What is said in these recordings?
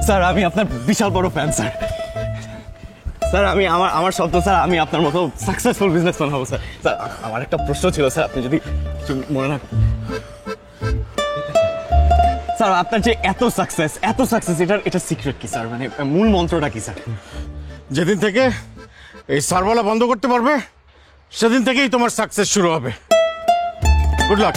Sir আমি আপনার বিশাল বড় ফ্যান স্যার। স্যার আমি আমার স্বপ্ন স্যার আমি আপনার মতো সাকসেসফুল বিজনেসম্যান হবো স্যার। স্যার আমার একটা প্রশ্ন ছিল স্যার, আপনি যদি মনে না স্যার, আপনার যে এত সাকসেস এটা সিক্রেট কি স্যার, মানে মূল মন্ত্রটা কি স্যার? যেদিন থেকে এই সার্ভারলা বন্ধ করতে পারবে সেদিন থেকেই তোমার সাকসেস শুরু হবে। Good luck.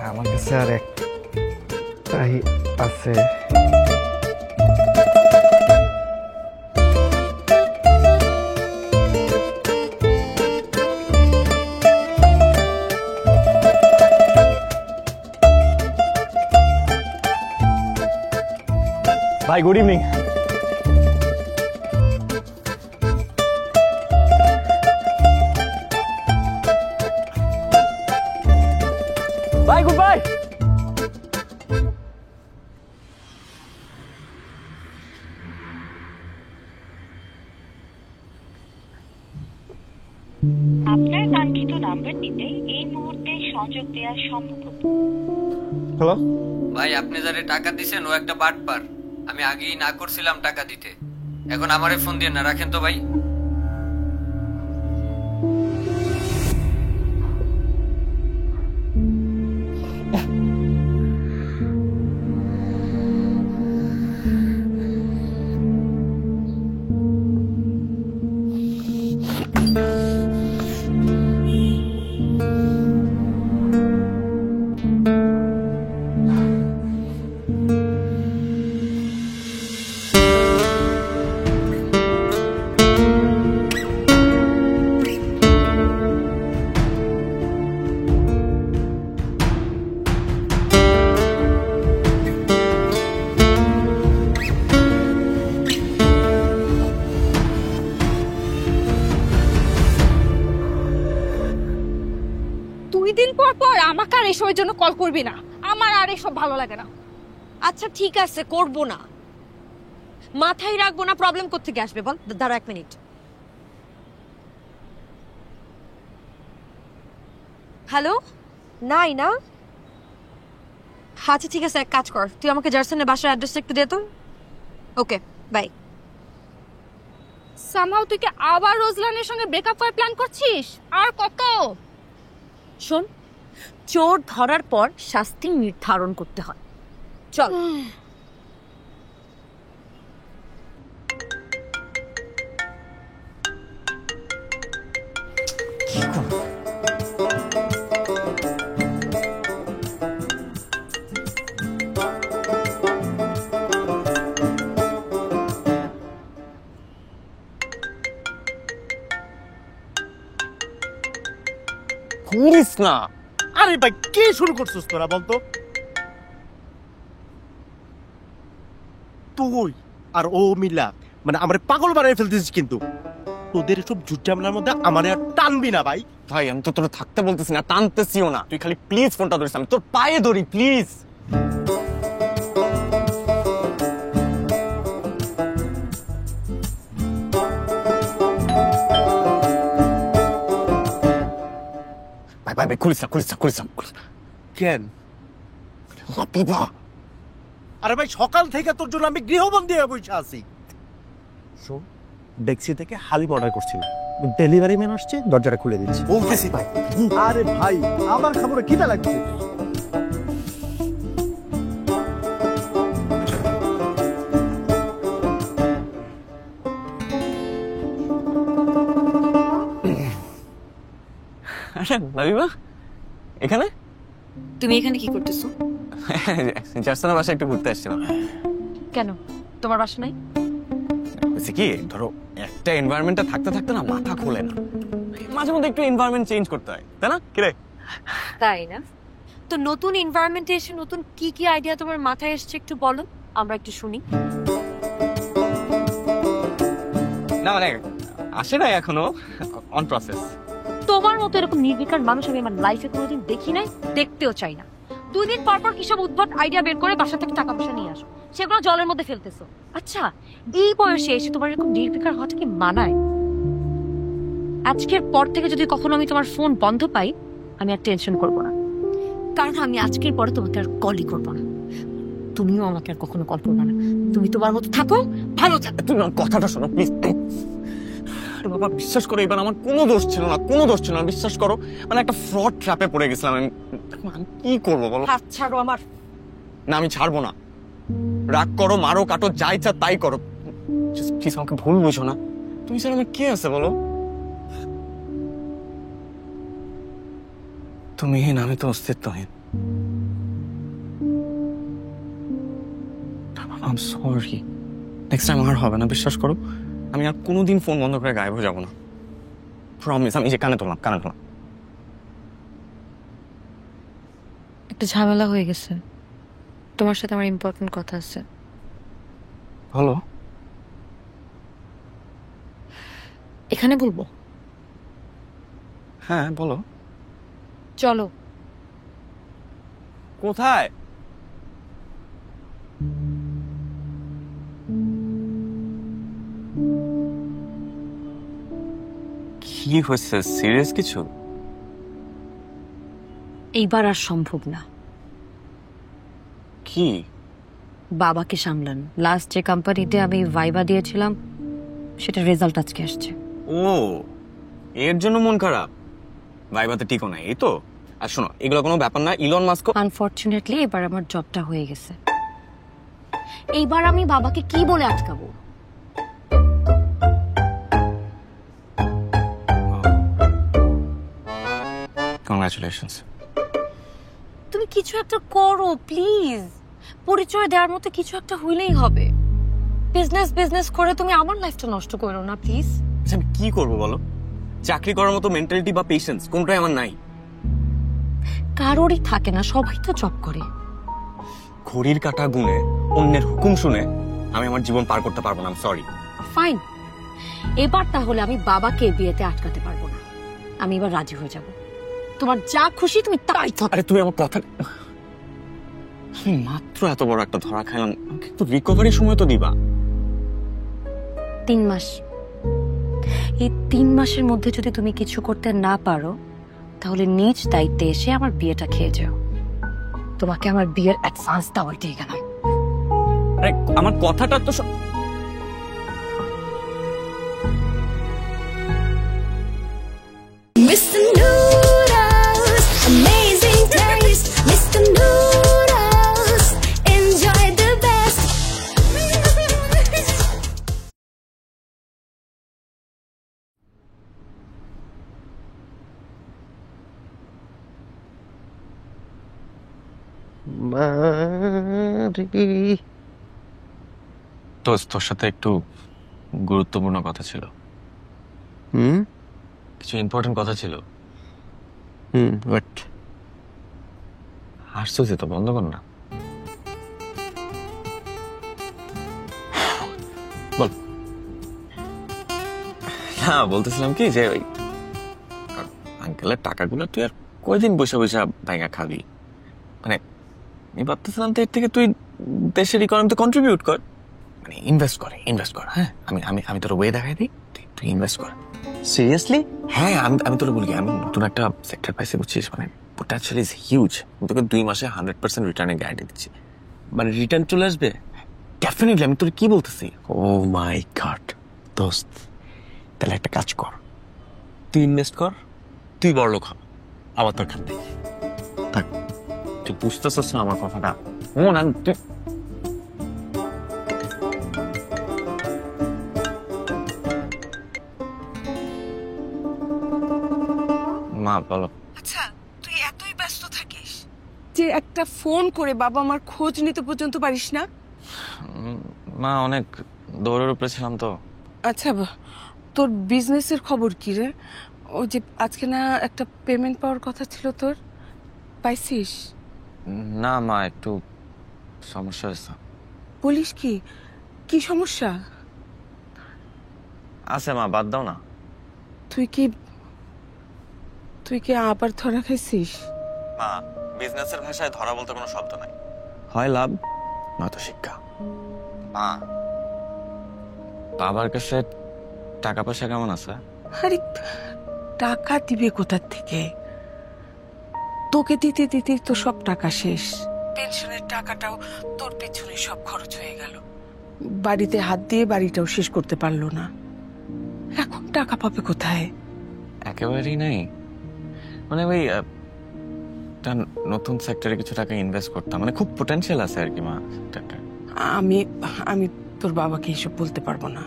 আমার কাছে আর একটাই আছে। ভাই গুড ইভিনিং। ভাই গুড বাই। আপনার কাঙ্ক্ষিত নাম্বারটিতে এই মুহূর্তে সংযোগ দেওয়া সম্ভব হতো। হ্যালো ভাই, আপনি যারে টাকা দিছেন ও একটা বাটপার। আমি আগেই না করছিলাম টাকা দিতে, এখন আমারে ফোন দিয়ে না রাখেন তো ভাই। দিন পর পর আমাকে আর এসবের জন্য কল করবি না, আমার আর এসব ভালো লাগে না। আচ্ছা ঠিক আছে, করব না, মাথায় রাখবো না। প্রবলেম কোত্থেকে আসবে বল? দাঁড়া 1 মিনিট। হ্যালো, নাই না? আচ্ছা ঠিক আছে, এক কাজ কর, তুই আমাকে জার্সনের বাসার অ্যাড্রেসটা একটু দে তো। Okay bye. সামহাও তুই কি আবার রোজলানের সঙ্গে ব্রেকআপ করার প্ল্যান করছিস? আর কত? শোন, চোর ধরার পর শাস্তি নির্ধারণ করতে হয়। চল। করিস না। আরে ভাই কি শুরু করছিস তোরা বলতো? তুই আর ও মিলা মানে আমার পাগল বানিয়ে ফেলতেছিস, কিন্তু তোদের সব ঝুটঝামেলার মধ্যে আমার আর টানবি না ভাই। ভাই আমি তো তোর থাকতে বলতেছি না, টানতেছিও না, তুই খালি প্লিজ ফোনটা ধরিস, আমি তোর পায়ে ধরি প্লিজ। ভাই ভাই ভাই খুলিস না, খুলিস না, খুলিস না। কেন? আরে ভাই সকাল থেকে তোর জন্য আমি গৃহবন্দী হয়ে বসে আছি। শোন, ডেক্সি থেকে হালিম অর্ডার করছিল, ডেলিভারি ম্যান আসছে, দরজাটা খুলে দিচ্ছি। বলতেছি ভাই। আরে ভাই আমার খাবারে খিদা লাগছে। আরে লাবিবা এখানে? তুমি এখানে কি করতেছো? জার্সনের বাসায় একটু ঘুরতে আসছিলাম। কেন, তোমার বাসা নাই? হচ্ছে কি, ধরো একটা এনভায়রনমেন্টে থাকতে থাকতে না মাথা খোলে না, মাঝে মধ্যে একটু এনভায়রনমেন্ট চেঞ্জ করতে হয়, তাই না? কিরে? তাই না? তো নতুন এনভায়রনমেন্টে এসে নতুন কি কি আইডিয়া তোমার মাথায় এসেছে একটু বলো, আমরা একটু শুনি। না মানে আসে নাই এখনো, অন প্রসেস। তোমার মতো এরকম নির্বিকার মানুষ আমি আমার লাইফে কোনোদিন দেখি নাই, দেখতেও চাই না। 2 দিন পর পর কিসব উদ্ভট আইডিয়া বের করে বাসা থেকে টাকা পয়সা নিয়ে আসো, সেগুলো জলের মধ্যে ফেলতেছো। আচ্ছা, এই বয়সে এসে তোমার এরকম নির্বিকার হওয়াটা কি মানায়? আজকের পর থেকে যদি কখনো আমি তোমার ফোন বন্ধ পাই, আমি আর টেনশন করবো না, কারণ আমি আজকের পরে তোমাকে আর কলই করবো না। তুমিও আমাকে আর কখনো কল করবে না। তুমি তোমার মতো থাকো, ভালো থাকো। তুমি আমার কথাটা শোনো প্লিজ। আরে বাবা বিশ্বাস করো, এবার আমার কোনো দোষ ছিল না, কোনো দোষ ছিল না, বিশ্বাস করো। মানে একটা ফ্রড ট্র্যাপে পড়ে গেছিলাম আমি। আমি কি করবো বলো? হাত ছাড়ো আমার। না আমি ছাড়বো না। রাগ করো, মারো, কাটো, যা ইচ্ছা তাই করো, প্লিজ আমাকে ভুল বুঝো না। তুমি স্যার আমার কে আছে বলো? তুমিহীন, আমি তো অস্তিত্বহীন। I'm sorry. Next time আর হবে না, বিশ্বাস করো। আমি আর কোনোদিন ফোন বন্ধ করে গায়েব হয়ে যাবো না, প্রমিস। আমি যে কানে তোলাম। একটা ঝামেলা হয়ে গেছে, তোমার সাথে আমার ইম্পর্টেন্ট কথা আছে। বলো। এখানে বলবো? হ্যাঁ বলো। চলো। কোথায়? কি হয়েছে? সিরিয়াস কিছু? এইবার আর সম্ভব না। কি? বাবাকে সামলান। লাস্ট যে কোম্পানিতে আমি ভাইবা দিয়েছিলাম, সেটা রেজাল্ট আজকে আসছে। ও, এর জন্য মন খারাপ? ভাইবাতে টিকো না, এই তো। আর শোনো, এগুলো কোনো ব্যাপার না। ইলন মাস্ক আনফরচুনেটলি এবার আমার জবটা হয়ে গেছে। এইবার আমি বাবাকে কি বলে আটকাবো? কংগ্রাচুলেশনস। তুমি কিছু একটা করো প্লিজ। পরিচয় দেওয়ার মতো কিছু একটা হইলেই হবে। বিজনেস করে তুমি আমার লাইফটা নষ্ট করো না প্লিজ। আমি কি করবো বলো? চাকরি করার মতো মেন্টালিটি বা পেশেন্স কোনটাই আমার নাই। কারোরই থাকে না, সবাই তো জব করে। ঘড়ির কাঁটা গুনে, অন্যের হুকুম শুনে আমি আমার জীবন পার করতে পারবো না। সরি। ফাইন, এবার তাহলে আমি বাবাকে বিয়েতে আটকাতে পারবো না। আমি এবার রাজি হয়ে যাব। তোমার যা খুশি তুমি তাই করো। আরে তুমি আমার কথা, আমি মাত্র এত বড় একটা ধরা খাইলাম, আমাকে একটু রিকভারির সময় তো দিবা। 3 মাস। এই 3 মাসের মধ্যে যদি তুমি কিছু করতে না পারো, তাহলে নিজ দায়িত্বে এসে আমার বিয়েটা খেয়ে যাও। তোমাকে আমার বিয়ের অ্যাডভান্স দেওয়াই গেলাম। আরে আমার কথাটা তো Mr. Noodles, amazing taste. Mr. Noodles, enjoy the best. তোর সাথে একটু গুরুত্বপূর্ণ কথা ছিল। কিছু ইম্পর্টেন্ট কথা ছিল। বাট হাসতেছি তো, বন্ধ কর না। বল। না বলতেছিলাম কি যে ওই আঙ্কেলের টাকাগুলো তুই আর কয়দিন বসে বসে ভাঙা খাবি? মানে আমি ভাবতেছিলাম তো এর থেকে তুই দেশের ইকোনমিতে কন্ট্রিবিউট কর, মানে ইনভেস্ট কর। হ্যাঁ, আমি তোর ওয়ে দেখাই দিই, তুই ইনভেস্ট কর। সিরিয়াসলি? হ্যাঁ, আমি তোর বলি, আমি নতুন একটা সেক্টর পাইছি, বুঝছিস? মানে পোটেনশিয়াল ইজ হিউজ। তোকে 2 মাসে 100% রিটার্নের গ্যারান্টি দিচ্ছি। মানে রিটার্ন চলে আসবে? ডেফিনেটলি। আমি তোর কি বলতেছি? ও মাই গড দোস্ত, তাহলে একটা কাজ কর, তুই ইনভেস্ট কর, তুই বড়লোক হ, আবার তোর খান থেকে থাক। তুই বুঝতেছিস না আমার কথাটা? ও না, তুই মা বলো। আচ্ছা, তুই এতই ব্যস্ত থাকিস যে একটা ফোন করে বাবা মার খোঁজ নিতে পর্যন্ত পারিস না? মা অনেক দৌড়ের উপরে ছিলাম তো। আচ্ছা, তোর বিজনেসের খবর কি রে? ও যে আজকে না একটা পেমেন্ট পাওয়ার কথা ছিল তোর, পাইছিস? না মা, একটু সমস্যা হয়েছে। বলিস কি? কি সমস্যা? আছে মা, বাদ দাও না। তুই কি আবার ধরা খাইছিস? মা বিজনেসের ভাষায় ধরা বলতে কোনো শব্দ নাই, হয় লাভ নয়তো শিক্ষা। বাবার কাছে টাকা পয়সা কেমন আছে? আরে টাকা দিবে কোথার থেকে? তোকে দিতে দিতে তো সব টাকা শেষ। পেনশনের টাকাটাও তোর পেছনে সব খরচ হয়ে গেল। বাড়িতে হাত দিয়ে বাড়িটাও শেষ করতে পারলো না। এখন টাকা পাবে কোথায়? একেবারেই নাই, মানে ওই একটা নতুন সেক্টরে কিছু টাকা ইনভেস্ট করতাম, মানে খুব পোটেনশিয়াল আছে আর কি মা। আমি আমি তোর বাবাকে এসব বলতে পারবো না।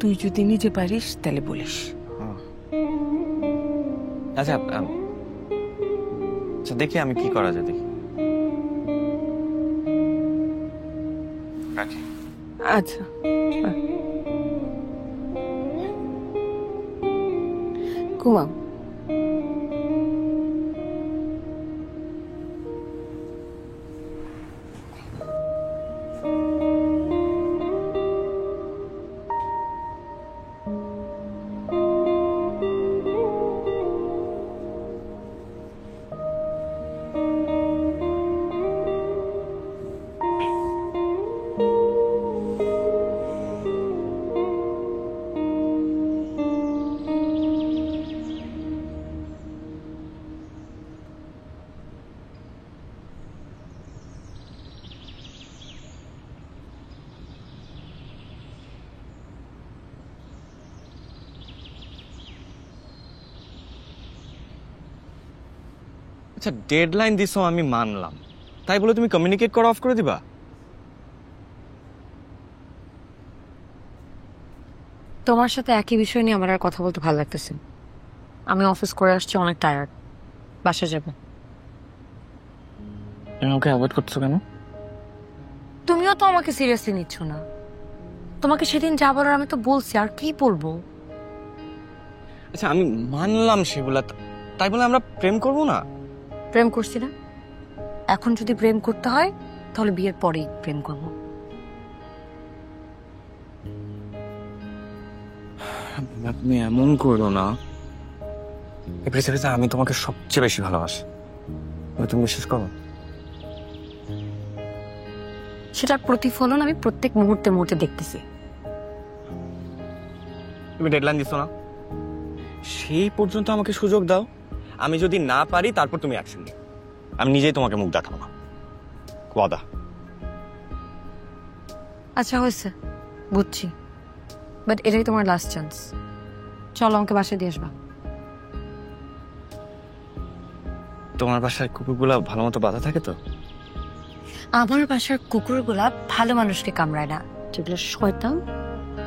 তুই যদি নিজে পারিস তাহলে বলিস। আচ্ছা দেখি আমি কি করা যায়, দেখি। রাখি। আচ্ছা ঘুমাও। আচ্ছা ডেডলাইন দিছো আমি মানলাম, তাই বলে তুমি কমিউনিকেট করা অফ করে দিবা? তোমার সাথে একই বিষয় নিয়ে আমার আর কথা বলতে ভালো লাগতেছে। আমি অফিস করে আসছি, অনেক টায়ার্ড, বাসা যাবে। তুমি ওকে অ্যাভয়েড করছো কেন? তুমিও তো আমাকে সিরিয়াসলি নিচ্ছ না। তোমাকে সেদিন যা বলার আমি তো বলছি, আর কি বলবো? আচ্ছা আমি মানলাম সেগুলা, তাই বলে আমরা প্রেম করবো না? প্রেম করছি না? এখন যদি প্রেম করতে হয় তাহলে বিয়ের পরেই প্রেম করব। আপনি এমন করো না, এই পৃথিবীতে আমি তোমাকে সবচেয়ে বেশি ভালোবাসি, তুমি বিশ্বাস করো? সেটার প্রতিফলন আমি প্রত্যেক মুহূর্তে মুহূর্তে দেখতেছি। তুমি ডেডলাইন দিছো না, সেই পর্যন্ত আমাকে সুযোগ দাও। আমি যদি না পারি তারপর তুমি অ্যাকশন নিও। আমি নিজেই তোমাকে মুখ দেখাবো না, ওয়াদা। আচ্ছা হয়েছে, বুঝছি, বাট এটাই তোমার লাস্ট চান্স। চলো আমাকে বাসায় দিয়ে আসবা। তোমার বাসায় কুকুরগুলা ভালো মতো বাধা থাকে তো? আমার বাসার কুকুরগুলা ভালো মানুষকে কামড়ায় না, যেগুলো শয়তান,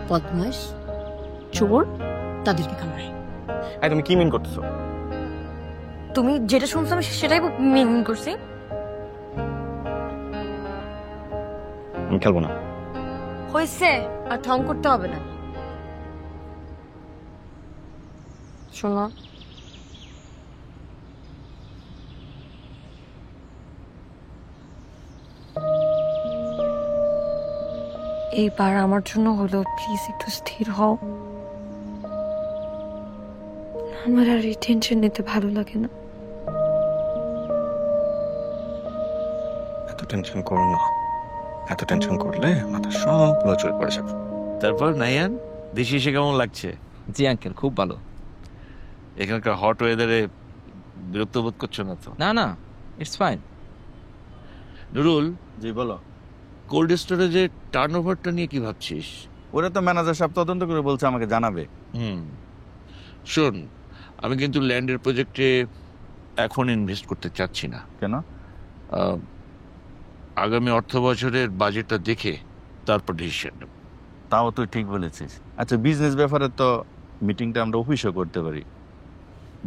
বদমাইশ, চোর, তাদেরকে কামড়ায়। তুমি কি মিন করতেছো? তুমি যেটা শুনছো আমি সেটাই মিন করছি। আমি খেলবো না। হয়েছে, আর ঠং করতে হবে না। শোনো, এইবার আমার জন্য হলো প্লিজ একটু স্থির হও। আমার আর এই টেনশন নিতে ভালো লাগে না। এত টেনশন করো না, এত টেনশন করলে মাথা সব নজরে পড়ে যাবে। তারপর নাইয়ান, দেশে এসে কেমন লাগছে? জি আঙ্কেল, খুব ভালো। এখানকার হট ওয়েদারে বিরক্ত বোধ করছো না তো? না না, ইটস ফাইন। নুরুল, জি বলো। কোল্ড স্টোরেজের টার্নওভারটা নিয়ে কি ভাবছিস? ওরা তো ম্যানেজার সাহেব তদন্ত করে বলছে আমাকে জানাবে। শোন, আমি কিন্তু ল্যান্ডের প্রজেক্টে এখন ইনভেস্ট করতে চাচ্ছি না। কেন? আগামী অর্থ বছরের বাজেটটা দেখে তারপর ডিসিশন নেব। তাও তুই ঠিক বলেছিস। আচ্ছা বিজনেস ব্যাপারে তো মিটিংটা আমরা অফিসও করতে পারি।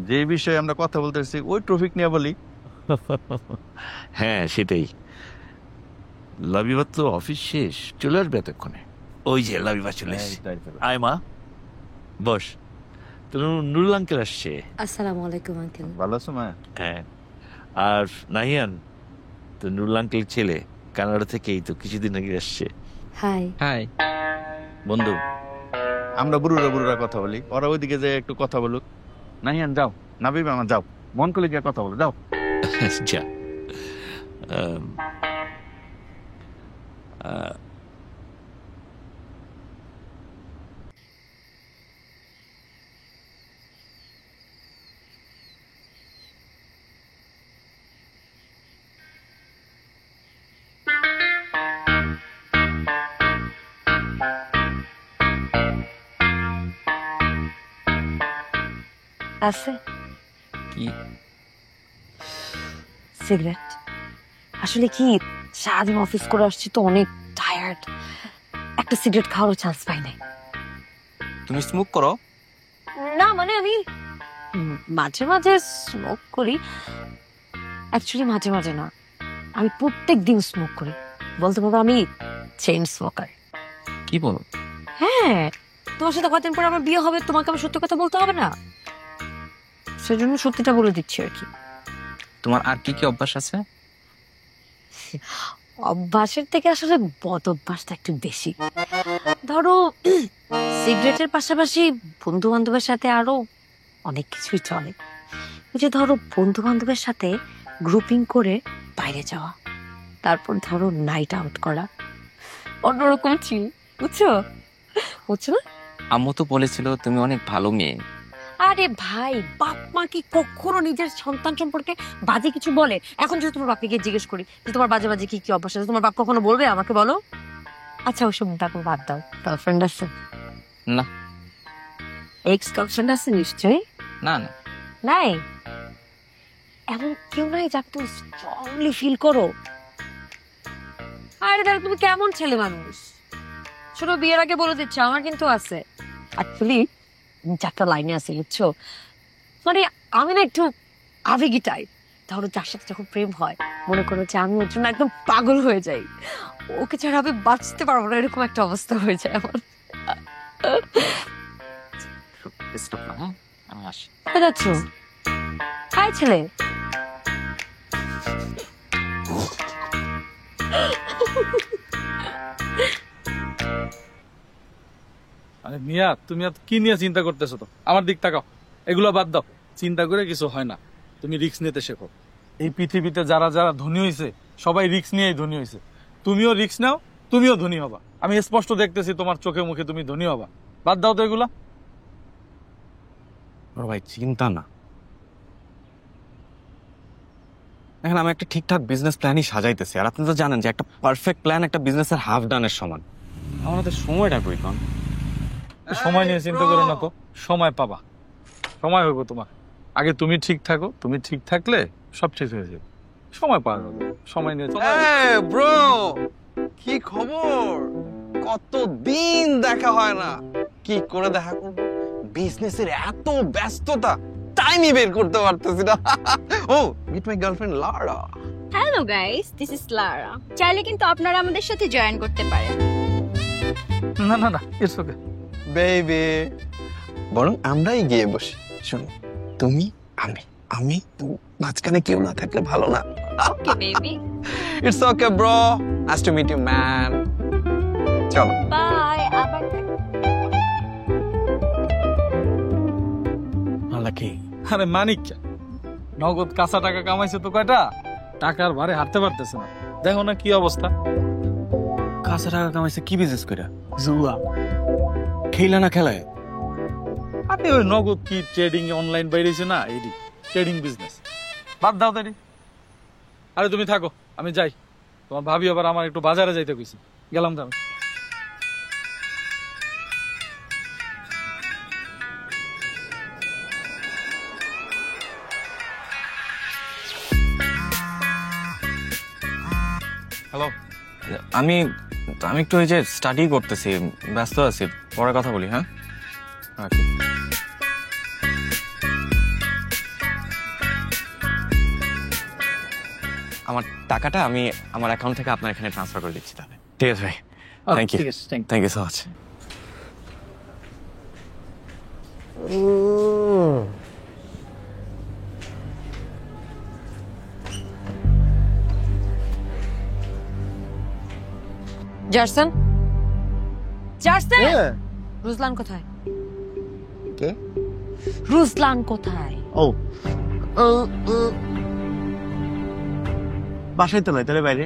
যে বিষয়ে আমরা কথা বলতেছি ওই টপিক নিয়ে বলি। হ্যাঁ সেটাই। লাবিবা তো অফিস শেষ, চলে আসবে এতক্ষণে। ওই যে লাবিবা চলে এসেছে। আয় মা, বস। তো নুরুল আঙ্কেল আসছে। আসসালামু আলাইকুম আঙ্কেল। ভালো আছো মা? হ্যাঁ। আর নাহিয়ান তো নুরুল আঙ্কেল ছেলে, কানাডা থেকেই তো কিছুদিন আগে আসছে। হাই। হাই বন্ধু, আমরা বুড়ুরা কথা বলি, ওরা ওইদিকে যে একটু কথা বলুক। নাহিয়ান যাও, নাবিব আমার যাও, মন করে গিয়ে কথা বলো, যাও। যা। আছে কি সিগারেট। আসলে কি সারাদিন অফিস করে আসছি তো অনেক টায়ার্ড, একটা সিগারেট খাওয়ার চান্স পাই নাই। তুমি স্মোক করো? না মানে আমি মাঝে মাঝে স্মোক করি, অ্যাকচুয়ালি মাঝে মাঝে না, আমি প্রত্যেক দিন স্মোক করি। বলতে পারবো আমি চেইন স্মোকার। কি বলো? হ্যাঁ, তোমার সাথে কতদিন পর আমার বিয়ে হবে, তোমাকে আমি সত্যি কথা বলতে হবে না, সেজন্য সত্যিটা বলে দিচ্ছি আর কি। তোমার আর কি কি অভ্যাস আছে? অভ্যাসের থেকে আসলে বদ অভ্যাসটা একটু বেশি। ধরো সিগারেটের পাশাপাশি বন্ধু বান্ধবের সাথে আরো অনেক কিছুই চলে। ওই যে ধরো বন্ধু বান্ধবের সাথে গ্রুপিং করে বাইরে যাওয়া, তারপর ধরো নাইট আউট করা, অন্যরকম চিল, বুঝছো? বুঝছো না? আম্মু তো বলেছিল তুমি অনেক ভালো মেয়ে। আরে ভাই, বাপ মা কি কখনো নিজের সন্তান সম্পর্কে বাজে কিছু বলে? এখন যদি তোমার বাপকে গিয়ে জিজ্ঞেস করি যে তোমার বাজে বাজে কি কি অভ্যাস আছে, তোমার বাপ কখনো বলবে? আমাকে বলো। আচ্ছা ওইসব তারপর বাদ দাও, গার্লফ্রেন্ড আছে? না। এক্স গার্লফ্রেন্ড আছে নিশ্চয়ই? না না নাই? এমন কেউ নাই যাকে তুমি স্ট্রংলি ফিল করো? আরে দাদা, তুমি কেমন ছেলে মানুষ? শোনো, বিয়ের আগে বলে দিচ্ছ আমার কিন্তু আছে। অ্যাকচুয়ালি চারটা লাইনে আছে, বুঝছো? মানে আমি না একটু আবেগী টাইপ। ধরো যার সাথে যখন প্রেম হয় মনে করো যে আমি ওর জন্য একদম পাগল হয়ে যাই, ওকে ছাড়া আমি বাঁচতে পারবো না, এরকম একটা অবস্থা হয়ে যায় আমার। স্টপ না, হ্যাঁ আমি আসি। কোথায় যাচ্ছ? হাই ছেলে। আরে মিয়া, তুমি আর কি নিয়ে চিন্তা করতেছো? তো আমার দিক তাকাও, এগুলো বাদ দাও। চিন্তা করে কিছু হয় না, তুমি রিস্ক নিতে শেখো। এই পৃথিবীতে যারা যারা ধনী হয়েছে সবাই রিস্ক নিয়েই ধনী হয়েছে। তুমিও রিস্ক নাও, তুমিও ধনী হবা। আমি স্পষ্ট দেখতেছি তোমার চোখে মুখে তুমি ধনী হবা। বাদ দাও তো এগুলা। ভাই চিন্তা না, এখন আমি একটা ঠিকঠাক বিজনেস প্ল্যানই সাজাইতেছি, আর আপনি তো জানেন যে একটা পারফেক্ট প্ল্যান একটা বিজনেসের হাফ ডানের সমান। আমাদের সময়টা কই কন? সময় নিয়ে চিন্তা করো না তো, সময় পাবা, সময় হইব তোমার। আগে তুমি ঠিক থাকো, তুমি ঠিক থাকলে সব ঠিক হয়ে যাবে। সময় পাওয়া যাবে, সময় নিয়ে। ব্রো, কি খবর? কতদিন দেখা হয় না, কি করে দেখা করবো? বিজনেসের এত ব্যস্ততা, টাইমই বের করতে পারতেছি না। ও, meet my girlfriend Lara. Hello guys, this is Lara. চাইলে কিন্তু আপনারা আমাদের সাথে জয়েন করতে পারেন। না না না, ইটস ওকে বেবি। বরং আমরাই গিয়ে বসি। শোনো, তুমি আমি তুমি, মাঝখানে কেউ না থাকলে ভালো না। Okay baby. It's okay bro, nice to meet you man. চলো বাই। আবার কি? আরে মানিক, নগদ কাঁচা টাকা কামাইছে তো কয়টা, টাকার ভারে হাঁটতে পারতেছে না। দেখো না কি অবস্থা। কাঁচা টাকা কামাইছে কি বিজনেস করে? জুয়া খেলা না খেলায়? আপনি ওই নগদ কি ট্রেডিং অনলাইন বাইরেছে না, এই ট্রেডিং বিজনেস। বাদ দাও তারি। আরে তুমি থাকো, আমি যাই। তোমার ভাবি আবার আমার একটু বাজারে যাইতে কইছি, গেলাম তো আমি। হ্যালো, আমি একটু ওই যে স্টাডি করতেছি, ব্যস্ত আছি, পরে কথা বলি। হ্যাঁ, আমার টাকাটা আমি আমার অ্যাকাউন্ট থেকে আপনার এখানে ট্রান্সফার করে দিচ্ছি তাহলে। ঠিক আছে ভাই, thank you, thank you so much. জারসন, জারসন, রুজলান কোথায়? কে? রুজলান কোথায়? ও বাসায় তো নয়, তাহলে বাইরে?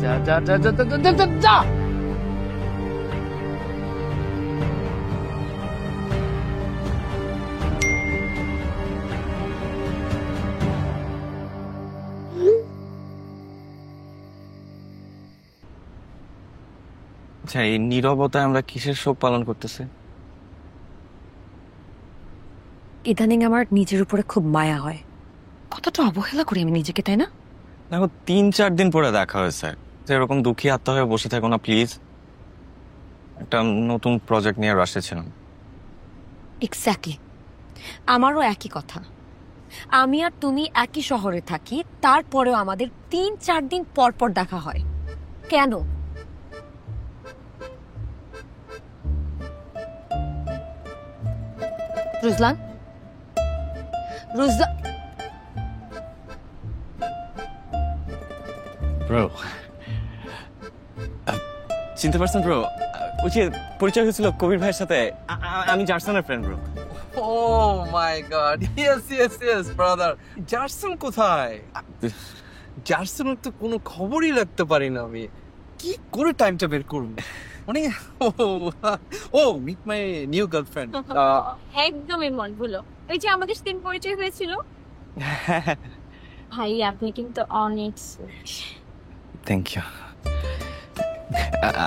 যা যা যা যা যা যা, যা, যা। আচ্ছা, এই নীরবতায় আমরা কিসের শোক পালন করতেছি? ইদানিং আমার নিজের উপরে খুব মায়া হয়। কতটা অবহেলা করি আমি নিজেকে, তাই না? দেখো 3-4 দিন পরে দেখা হয়েছে, যে এরকম দুঃখী আত্মা হয়ে বসে থাকো না প্লিজ। একটা নতুন প্রজেক্ট নিয়ে রাশে ছিলাম। এক্স্যাক্টলি, আমারও একই কথা। আমি আর তুমি একই শহরে থাকি, তারপরেও আমাদের 3-4 দিন পর পর দেখা হয়। কেন? রুজলান, রুজলান, ব্রো, চিনতে পারছেন ব্রো? ওই যে পরিচয় হয়েছিল কবির ভাইয়ের সাথে, আমি জার্সনের friend bro. Oh my god. Yes, brother. জার্সন কোথায়? জার্সনের তো কোনো খবরই রাখতে পারি না আমি। কি করে টাইমটা বের করব? মানে মিট মাই নিউ গার্লফ্রেন্ড। একদমই মন ভুলো। ওই যে আমাদের সেদিন পরিচয় হয়েছিল। ভাই আপনি কিন্তু অনেক থ্যাংক ইউ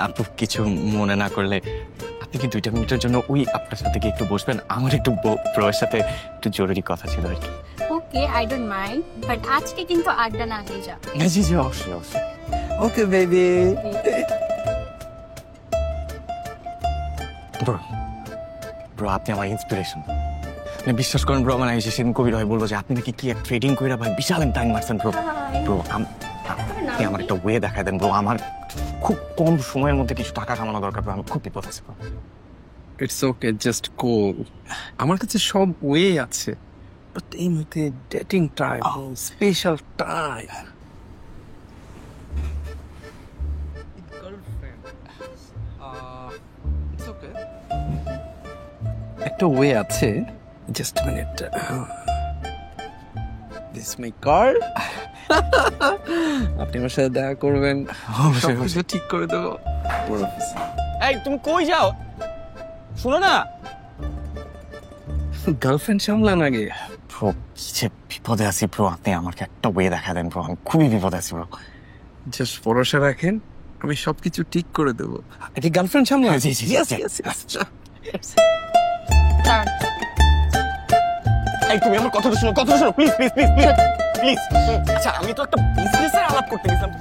আপু, কিছু মনে না করলে আপনি কি 2 মিনিটের জন্য ওই আপনার সাথে কি একটু বসবেন? আমার একটু ব্রোয়ের সাথে একটু জরুরি কথা ছিল আর কি। ওকে, আই ডোন্ট মাইন্ড, বাট আজকে কিন্তু আড্ডা না দিয়ে যা। জি জি, অবশ্যই অবশ্যই। Okay baby. ব্রো, আপনি আমার ইন্সপিরেশন। মানে বিশ্বাস করেন ব্রো, মানে এসে সেদিন কবির ভাই বলবো যে আপনি নাকি কি এক ট্রেডিং করে ভাই বিশাল টাইম মারছেন ব্রো। ব্রো আপনি আমার একটা ওয়ে দেখায় দেন ব্রো, আমার খুব কম সময়ের মধ্যে কিছু টাকা কামানো দরকার ব্রো, আমি খুব বিপদ আছে ব্রো। ইটস ওকে, জাস্ট কোল। আমার কাছে সব ওয়ে আছে, বাট এই মুহূর্তে ডেটিং টাইম, স্পেশাল টাইম। একটা ওয়ে আছে, just minute. This my card. আপনি আমার সাথে দেখা করবেন, সবকিছু ঠিক করে দেবো। এই তুমি কই যাও? শুনো না, গার্লফ্রেন্ড সামলান আগে। ব্রো কি যে বিপদে আছি ব্রো, আপনি আমাকে একটা ওয়ে দেখা দেন ব্রো, আমি খুবই বিপদে আছি ব্রো। জাস্ট ভরসা রাখেন, আমি সবকিছু ঠিক করে দেবো। এটি গার্লফ্রেন্ড সামলান? জি জি, এই তুমি আমার কথাটা শোনো, please please please please please. আচ্ছা, আমি তো একটা বিজনেসের আলাপ করতে গেছিলাম।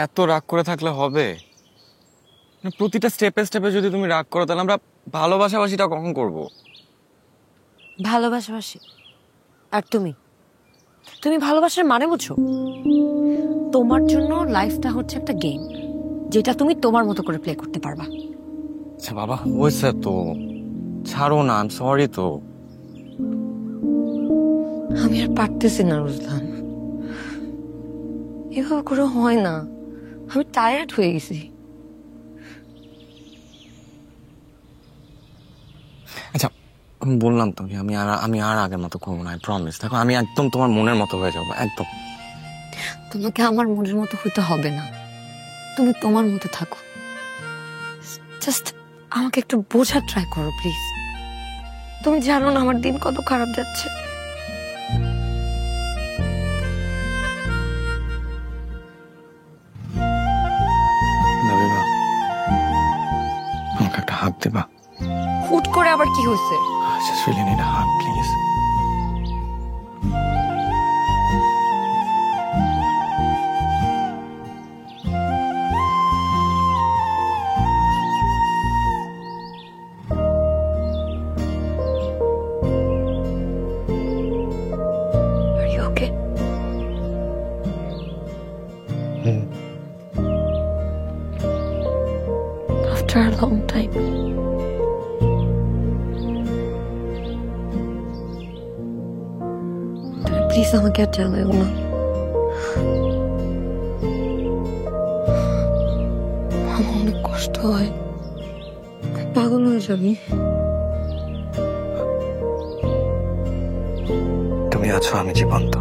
এত রাগ করে থাকলে হবে? প্রতিটা স্টেপে স্টেপে যদি তুমি রাগ করো, তাহলে আমরা ভালোবাসাবাসিটা কখন করবো? ভালোবাসাবাসি আর তুমি ভালোবাসার মানে বুঝো? তোমার জন্য লাইফটা হচ্ছে একটা গেম, যেটা তুমি তোমার মতো করে প্লে করতে পারবা। আচ্ছা বাবা, হয়েছে তো, ছাড়ো না, আমি সরি তো। আমি আর পারতেছি না রুজলান, এভাবে করে হয় না, আমি টায়ার্ড হয়ে গেছি। আচ্ছা আমি বললাম তো, আমি আর আগের মতো করবো না, প্রমিস। দেখো আমি একদম তোমার মনের মতো হয়ে যাবো, একদম। তোমাকে আমার মনের মতো হতে হবে না, তুমি তোমার মতো থাকো। জাস্ট আমাকে একটু বোঝার ট্রাই করো প্লিজ। তুমি জানো না আমার দিন কত খারাপ যাচ্ছে। আমাকে একটা হাত দেবা? হুট করে আবার কি হয়েছে? Just really need a hug, please. Are you okay? After a long time. Please আমাকে আর জ্বালায়ও না। আমার অনেক কষ্ট হয়, পাগল হয়ে যাবি। তুমি আছো, আমি জীবন্ত।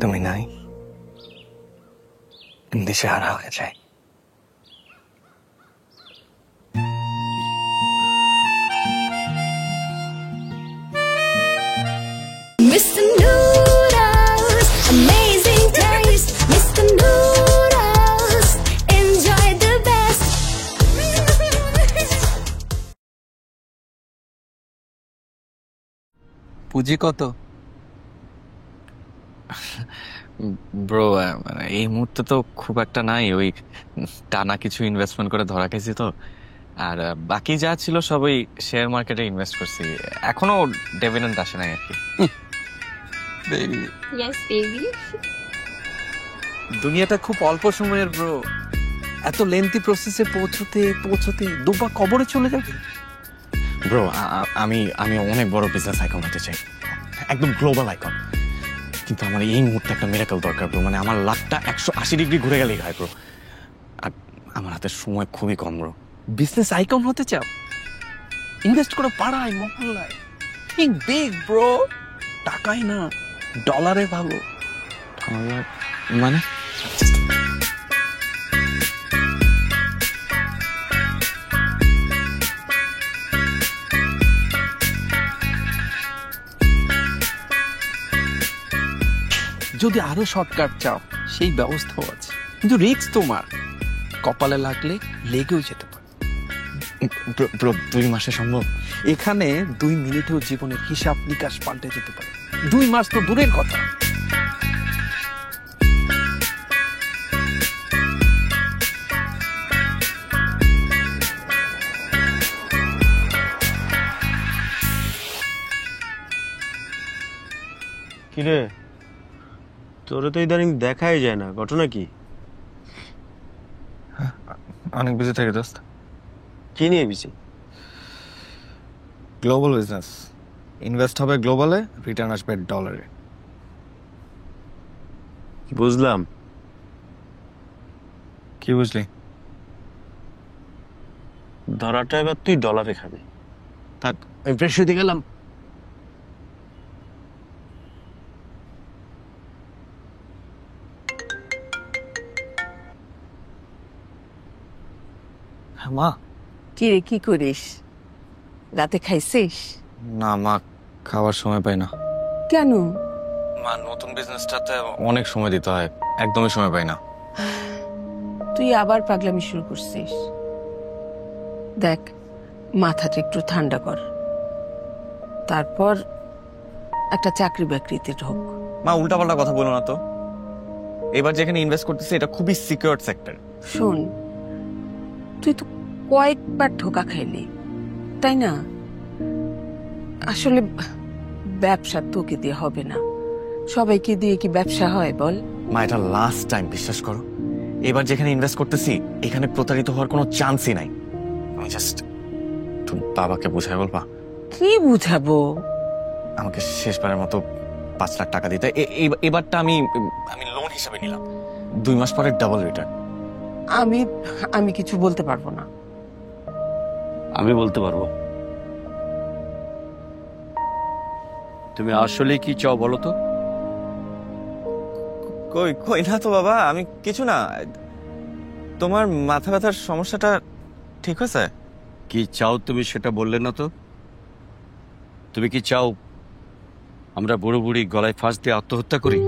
তুমি নাই, দিশেহারা হয়ে যায়। Mr. Noodles, amazing taste. Mr. Noodles, enjoy the best. পুঁজি কত? ব্রো এই মুহূর্তে তো খুব একটা নাই, ওই টানা কিছু ইনভেস্টমেন্ট করে ধরা খেয়েছি তো। আর বাকি যা ছিল সবই শেয়ার মার্কেটে ইনভেস্ট করছি, এখনো ডিভিডেন্ড আসে নাই আর কি। Yes baby. দুনিয়াটা খুব অল্প সময়ের ব্রো, এত লেন্থি প্রসেসে পৌঁছতে দুবার কবরে চলে যাবে। ব্রো আমি অনেক বড় বিজনেস আইকন হতে চাই, একদম গ্লোবাল আইকন। কিন্তু আমার এই মুহূর্তে একটা মিরাকল দরকার ব্রো, মানে আমার লাখটা 180 ডিগ্রি ঘুরে গেলেই হয় ব্রো। আর আমার হাতে সময় খুবই কম ব্রো। বিজনেস আইকন হতে চাও? ইনভেস্ট করো পাড়ায় মহল্লায়, থিঙ্ক বিগ ব্রো। টাকাই না, ডলারে ভালো। মানে যদি আরো শর্টকাট চাও সেই ব্যবস্থাও আছে, কিন্তু রিস্ক তোমার। কপালে লাগলে লেগেও যেতে পারে। ব্রো 2 মাসে সম্ভব? এখানে 2 মিনিটেও জীবনের হিসাব নিকাশ পাল্টে যেতে পারে। 2 মাস তো দূরের কথা। কিরে, তোরে তো ইদানিং দেখাই যায় না, ঘটনা কি? অনেক বিজি থাকে দোস্ত। কি নিয়ে বিজি? গ্লোবাল বিজনেস, ইনভেস্ট হবে গ্লোবালে, রিটার্ন আসবে ডলারে। বুঝলাম। কি বুঝলি? ধরাটা এবার তুই ডলারে খাবি। থাক, আমি ফ্রেশ হতে গেলাম। মা। কি রে, কি করিস? রাতে খাইছিস? না মা, খাওয়ার সময় পাই না। কেন? মা, নতুন বিজনেসটাতে অনেক সময় দিতে হয়, একদমই সময় পাই না। তুই আবার পাগলামি শুরু করছিস। দেখ, মাথাটা একটু ঠান্ডা কর, তারপর একটা চাকরি বাকরিতে ঢোক। মা, উল্টাপাল্টা কথা বলো না তো। এবার যেখানে ইনভেস্ট করতেছি এটা খুবই সিকিউর সেক্টর। শোন, তুই তো কয়েকবার ধোকা খাইলি, তাই না? আসলে ব্যবসা তোকে দিয়ে হবে না, সবাইকে দিয়ে কি ব্যবসা হয় বল? মা, এটা লাস্ট টাইম, বিশ্বাস করো। এবার যেখানে ইনভেস্ট করতেছি এখানে প্রতারিত হওয়ার কোনো চান্সই নাই। আমি জাস্ট তুমি বাবাকে বুঝাই বলবা? কি বুঝাবো? আমাকে শেষবারের মতো 5 লাখ টাকা দিতে। এবারটা আমি লোন হিসেবে নিলাম, 2 মাস পরে ডাবল রিটার্ন। আমি কিছু বলতে পারবো না। আমি বলতে পারবো। তুমি আসলে কি চাও বলো তো? কই কই না তো বাবা, আমি কিছু না। তোমার মাথা ব্যথার সমস্যাটা ঠিক হয়েছে? কি চাও তুমি সেটা বললে না তো। তুমি কি চাও আমরা বুড়ো বুড়ি গলায় ফাঁস দিয়ে আত্মহত্যা করি?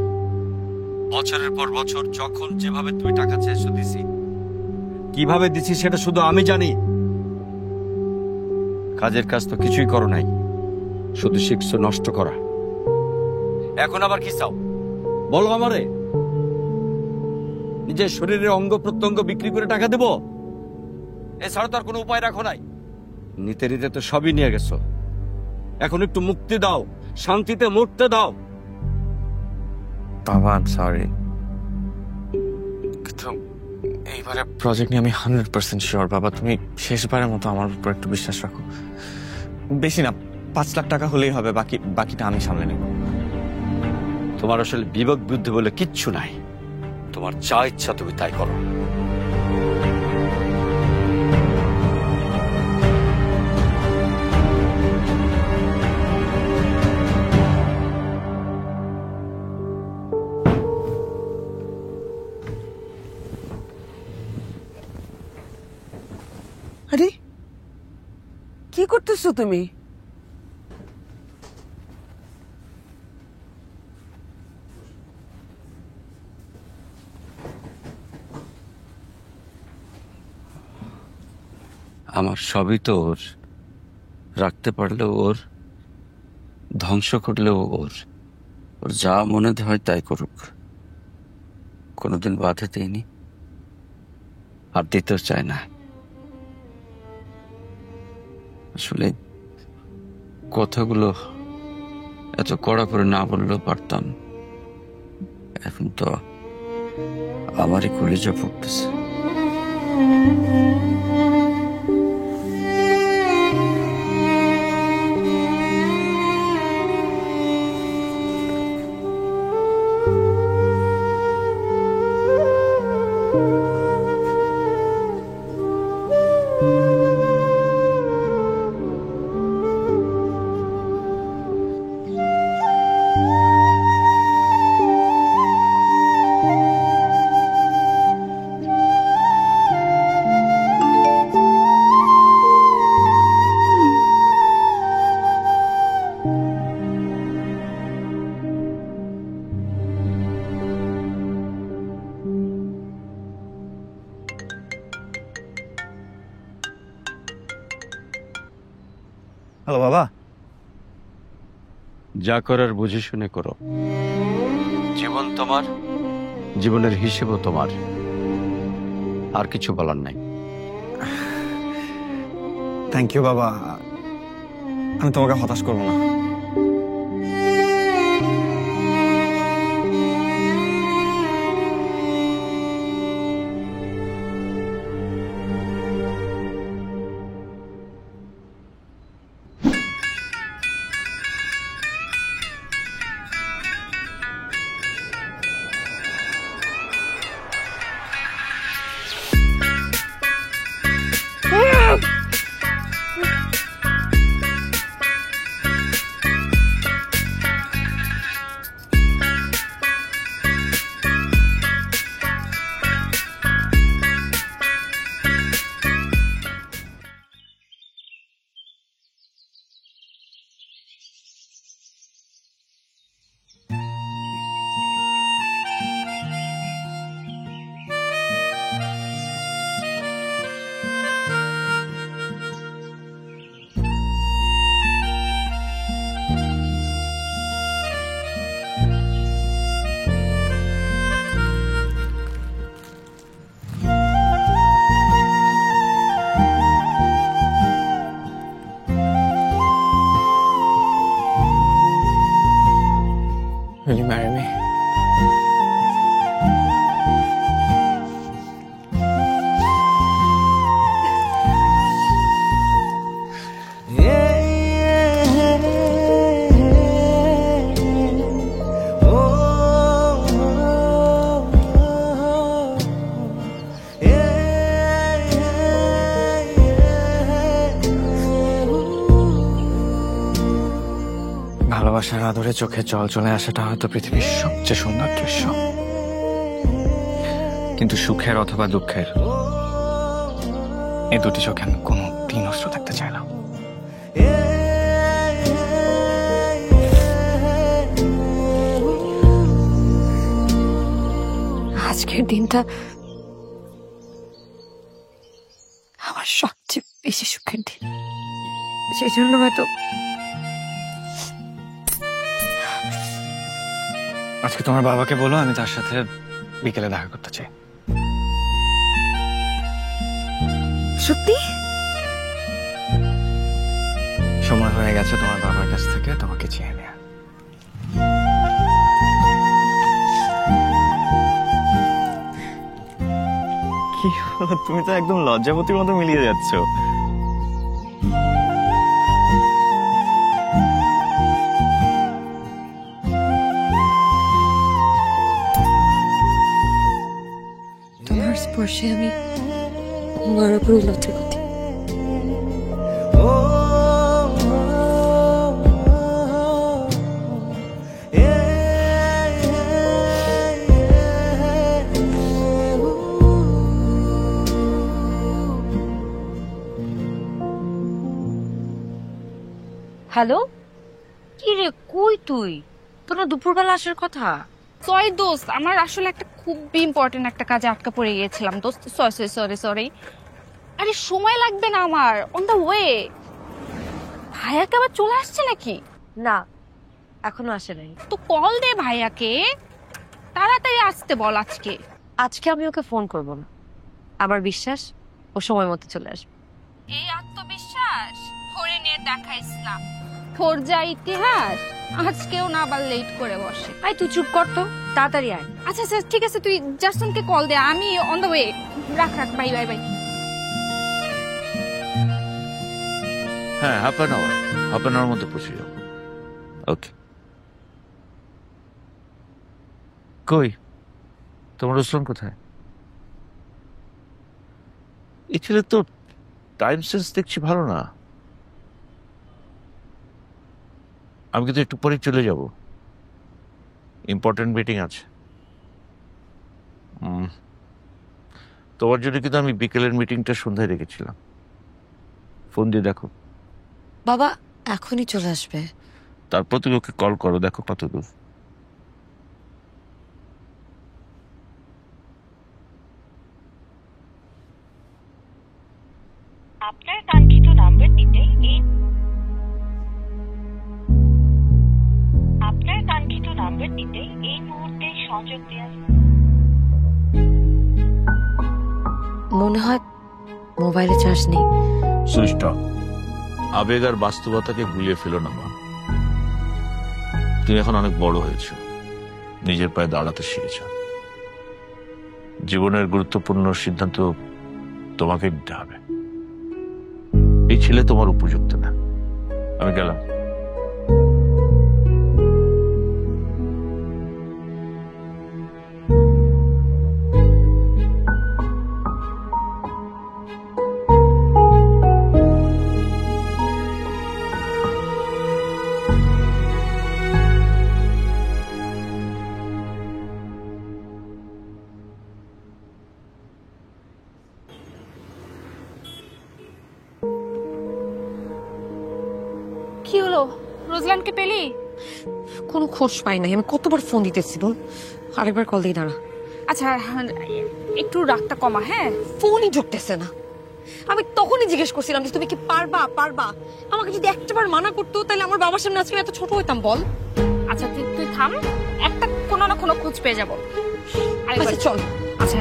বছরের পর বছর যখন যেভাবে তুমি টাকা চেয়েছো দিছি, কিভাবে দিছি সেটা শুধু আমি জানি। কাজের কাজ তো কিছুই করো নাই, শুধু শিখছো নষ্ট করা। এখন আবার কি চাও বলো আমারে? নিজের শরীরের অঙ্গ প্রত্যঙ্গ বিক্রি করে টাকা দেব? এছাড়া তো আর কোনো উপায় রাখো নাই। নিতে নিতে তো সবই নিয়ে গেছো, এখন একটু মুক্তি দাও, শান্তিতে মরতে দাও। বাবা সরি, কিন্তু এইবারে প্রজেক্ট নিয়ে আমি 100% শিওর। বাবা, তুমি শেষবারের মতো আমার উপর একটু বিশ্বাস রাখো। বেশি না, 5 লাখ টাকা হলেই হবে, বাকিটা আমি সামলে নেব। তোমার আসলে বিবেক বুদ্ধি বলে কিচ্ছু নাই, তোমার যা ইচ্ছা তুমি তাই করো। করতেছো তুমি? আমার সবই তো ওর, রাখতে পারলেও ওর, ধ্বংস করলেও ওর। ওর যা মনে হয় তাই করুক, কোনোদিন বাধা দেয়নি, আর দিতেও চায় না। আসলে কথাগুলো এত কড়া করে না বললেও পারতাম। এখন তো আমারই কলিজা ফুটতেছে। হ্যালো বাবা। যা করার বুঝে শুনে করো। জীবন তোমার, জীবনের হিসেবও তোমার, আর কিছু বলার নাই। থ্যাংক ইউ বাবা, আমি তোমাকে হতাশ করবো না। Will you marry me? ভালোবাসার আদরে চোখে জল চলে আসাটা হয়তো পৃথিবীর সবচেয়ে সুন্দর দৃশ্য, কিন্তু সুখের অথবা দুঃখের এই দুটি চোখে আমি কোনো দিন অশ্রু থাকতে চাই না। আজকের দিনটা আমার সবচেয়ে বেশি সুখের দিন, সেই জন্য হয়তো আজকে তোমার বাবাকে বলো আমি তার সাথে বিকেলে দেখা করতে চাই। সত্যি? সময় হয়ে গেছে তোমার বাবার কাছ থেকে তোমাকে চেয়ে নেয়া। কি হলো, তুমি তো একদম লজ্জাবতীর মতো মিলিয়ে যাচ্ছ। তোমার স্পর্শে আমি মারা পরিণত হতে। হ্যালো, কি রে, কই তুই? তোর না দুপুরবেলা আসার কথা। সরি দোস্ত, আমার আসলে একটা খুবই ইম্পর্টেন্ট একটা কাজে আটকা পড়ে গিয়েছিলাম দোস্ত। Sorry sorry sorry. আরে সময় লাগবে না আমার, অন দ্য ওয়ে। ভাইয়াকে আবার চলে আসছে নাকি? না, এখনো আসে নাই। তো কল দে ভাইয়াকে, তাড়াতাড়ি আসতে বল আজকে। আজকে আমি ওকে ফোন করব না, আমার বিশ্বাস ও সময় মতো চলে আসবে। এই আত্মবিশ্বাস ধরে নিয়ে দেখাইস না। তোর যা ইতিহাস, আজকেও না আবার লেট করে বসে। আই তুই চুপ কর তো, তাড়াতাড়ি আয়। আচ্ছা আচ্ছা ঠিক আছে, তুই জাস্টনকে কল দে, আমি অন দ্য ওয়ে। রাখ রাখ, বাই বাই বাই। হ্যাঁ, হাফ অ্যান আওয়ার মধ্যে পৌঁছে যাবো। ওকে। কই তোমার রুস্তম কোথায়? এই ছেলে তো টাইম সেন্স দেখছি ভালো না। আমি কিন্তু একটু পরে চলে যাব, ইম্পর্টেন্ট মিটিং আছে। তোমার জন্য কিন্তু আমি বিকেলের মিটিংটা সন্ধ্যায় রেখেছিলাম। ফোন দিয়ে দেখো। বাবা এখনই চলে আসবে। তারপর তুমি ওকে কল করো, দেখো কত দূর। আপনার কাঙ্ক্ষিত নাম্বারটিতে এই মুহূর্তে সংযোগ দেওয়া। মনে হয় মোবাইলে চার্জ নেই। Switch off. আবেগ আর বাস্তবতাকে গুলিয়ে ফেলো না মা। তুমি এখন অনেক বড় হয়েছ, নিজের পায়ে দাঁড়াতে শিখেছ। জীবনের গুরুত্বপূর্ণ সিদ্ধান্ত তোমাকে নিতে হবে। এই ছেলে তোমার উপযুক্ত না। আমি গেলাম। কি হলো, রোজলানকে পেলি? কোনো খোঁজ পাই নাই। আমি কতবার ফোন দিতেছি, বল। আরেকবার কল দিয়ে দাঁড়া। আচ্ছা একটু রাগটা কমা। হ্যাঁ, ফোনই ঢুকতেছে না। আমি তখনই জিজ্ঞেস করছিলাম যে তুমি কি পারবা পারবা। আমাকে যদি একটাবার মানা করতো তাহলে আমার বাবার সামনে আজকে এত ছোট হইতাম, বল। আচ্ছা তুই থাম, একটা কোনো না কোনো খোঁজ পেয়ে যাবো। আচ্ছা চল। আচ্ছা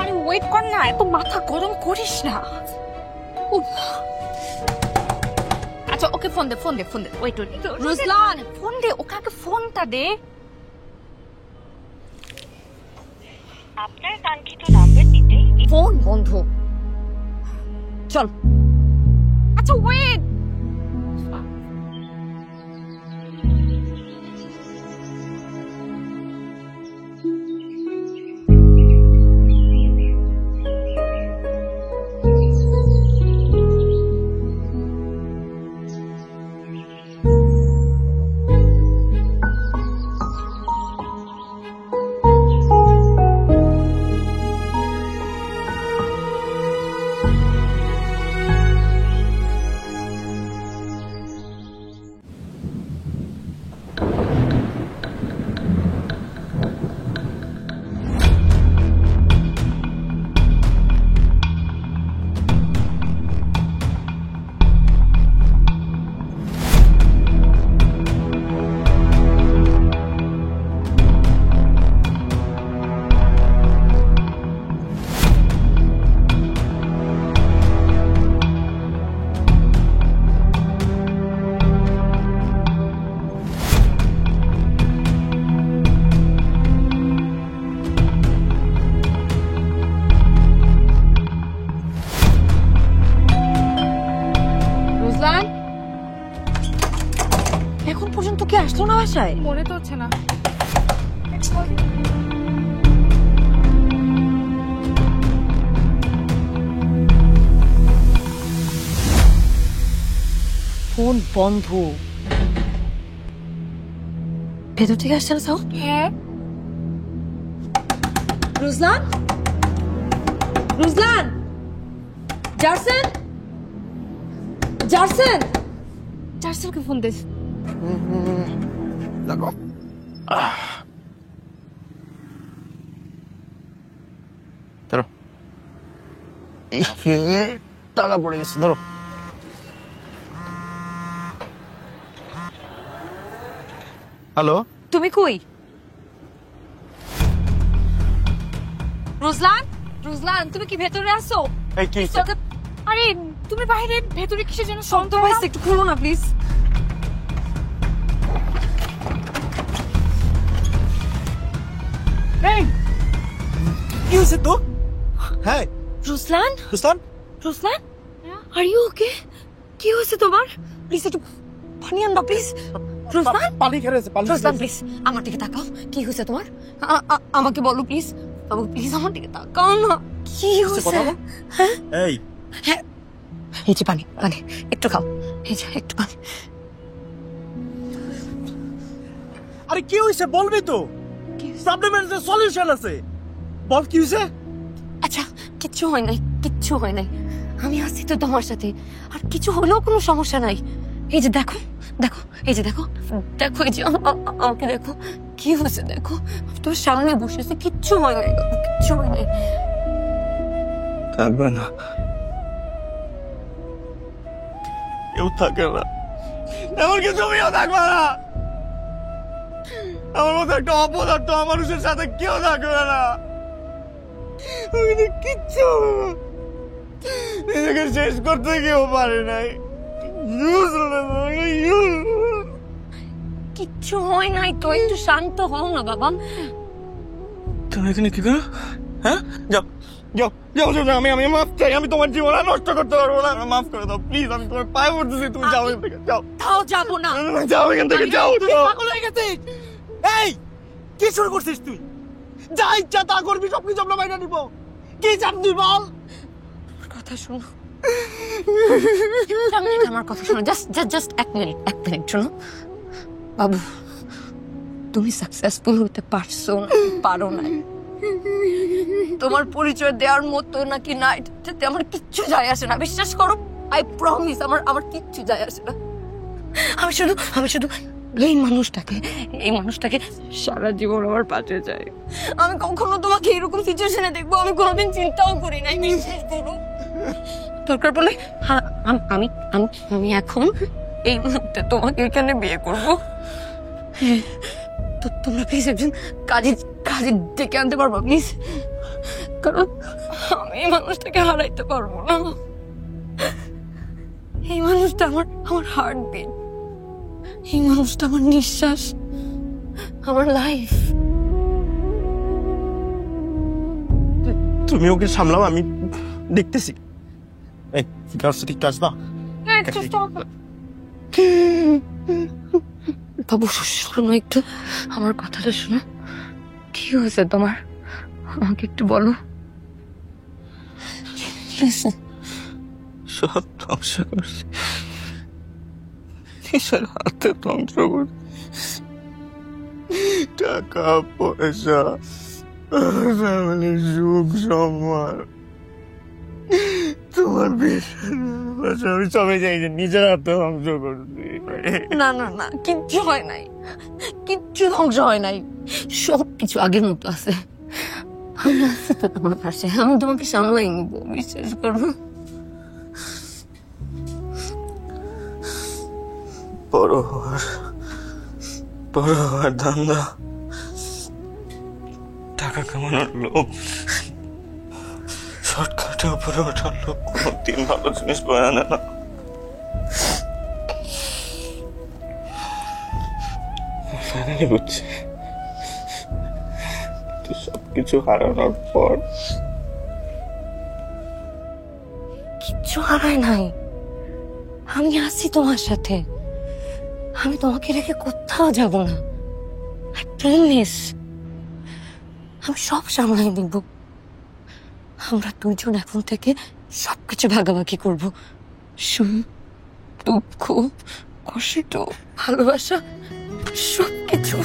আরে ওয়েট কর না, এত মাথা গরম করিস না। আচ্ছা ওকে ফোন দে, ফোন দে, ফোন দে। ওয়েট ওয়েট, রোজলান ফোন দে, ওকে আগে ফোনটা দে। আপনার কাঙ্ক্ষিত নাম্বারটিতে ফোন বন্ধ। চল। আচ্ছা ওয়েট। এখন পর্যন্ত কি আসলো না বাসায়? মনে তো হচ্ছে না। ফোন বন্ধ। ভেতর থেকে আসছে না সাউন্ড? হ্যাঁ। রুজলান, রুজলান, জারসেন, জারসেন জারসেনকে ফোন দিস। দেখো ধরো টাকা পড়ে গেছে, ধরো। হ্যালো, তুমি কই? রোজলান, রোজলান তুমি কি ভেতরে আসো? এই কি আরে তুমি বাইরে, ভেতরে কিসের জন্য শব্দ হয়েছে? একটু খুলো না প্লিজ। কি হয়েছে তো? হ্যাঁ রোজলান, রুস্তান, রোজলান আর ইউ ওকে? কি হয়েছে তোমার? প্লিজ একটু পানি আনবা প্লিজ। রোজলান, পানি খেয়ে রয়েছে, পানি রোজলান প্লিজ আমার দিকে তাকাও। কি হয়েছে তোমার? আমাকে বলো প্লিজ, বাবু প্লিজ আমার দিকে তাকাও না। কি হয়েছে? হ্যাঁ এই হ্যাঁ, এই যে পানি, পানি একটু খাও, এই যে একটু পানি। আরে কি হয়েছে বলবি তো? প্রবলেমের যে সলিউশন আছে, বল কি হয়েছে? আচ্ছা কিচ্ছু হয় নাই, কিচ্ছু হয় নাই, আমি আছি তো তোমার সাথে, আর কিছু হলেও কোনো সমস্যা নাই। এই যে দেখো, দেখো এই যে দেখো, দেখো এই যে আমাকে দেখো, কি হয়েছে দেখো, তোর সামনে বসে আছে, কিচ্ছু হয় নাই, কিচ্ছু হয় নাই। থাকবে না, কেউ থাকে না, এমনকি তুমিও থাকবে না। আমার মতো একটা অপদার্থ মানুষের সাথে কেউ থাকবে না। আমি তো কিচ্ছু নিজেকে শেষ করতে কেউ পারে নাই। কিচ্ছু হয় নাই তো, একটু শান্ত হও না বাবা। তুমি এখানে কি করো? হ্যাঁ, যাও যাও যাও যাও, আমি মাফ চাই, আমি তোমার জীবন আর নষ্ট করতে পারবো না, মাফ করে দাও প্লিজ, আমি তোমার পায়ে পড়তেছি, তুমি যাও এখান থেকে, যাও। তাও যাবো না, যাও এখান থেকে, যাও। পাগল হয়ে গেছিস? এই কি শুরু করছিস তুই? যা ইচ্ছা তা করবি, সবকিছু আমরা বাইরে নিব। কি চাপ তুই বল? কথা শোনো, আমার কথা শোনো, জাস্ট এক মিনিট, এক মিনিট শোনো। বাবু তুমি সাকসেসফুল হতে পারছো না, পারো না, তোমার পরিচয় দেওয়ার মতো নাকি না এটাতে আমার কিচ্ছু যায় আসে না, বিশ্বাস করো, আই প্রমিস, আমার কিচ্ছু যায় আসে না। আমি শুধু এই মানুষটাকে সারা জীবন আমার পাশে চাই। আমি কখনো তোমাকে এরকম সিচুয়েশনে দেখবো আমি কোনোদিন চিন্তাও করি নাই, বিশ্বাস করো। দরকার পড়লে আমি এখন এই মুহূর্তে তোমাকে এখানে বিয়ে করবো। তো তোমরা প্লিজ একজন কাজে ডেকে আনতে পারবো প্লিজ, কারণ আমি এই মানুষটাকে হারাইতে পারবো না। এই মানুষটা আমার হার্টবিট, এই মানুষটা আমার নিঃশ্বাস, আমার লাইফ। তুমি ওকে সামলাও, আমি দেখতেছি। এই ঠিক আসবা। বাবু শোনো একটু, আমার কথাটা শোনো, কি হয়েছে তোমার, আমাকে একটু বলো। সব ধ্বংস করছি, নিজের হাতে ধ্বংস করছি, টাকা পয়সা, ফ্যামিলির সুখ সম্মান, তোমার বিষয় আমি সবাই চাই যে নিজের হাতে ধ্বংস করছি। না না না, কিচ্ছু হয় নাই, কিচ্ছু ধ্বংস হয় নাই, সবকিছু আগের মতো আছে। আমি আছি তো তোমার পাশে, আমি তোমাকে সামলাই নিব, বিশ্বাস করো। বড় হওয়ার ধান্দা, টাকা কামানোর লোভ, শর্টকাটে উপরে ওঠার লোক কোনদিন ভালো জিনিস বয়ে আনে না। ফাইনালি বুঝছি, তুই সবকিছু হারানোর পর কিচ্ছু হারায় নাই, আমি আছি তোমার সাথে, আমি তোমাকে রেখে কোথাও যাব না, আই প্রমিস। আমি সব সামলাই নিব, আমরা দুজন এখন থেকে সবকিছু ভাগাভাগি করব, সুখ দুঃখ কষ্ট ভালোবাসা সবকিছু।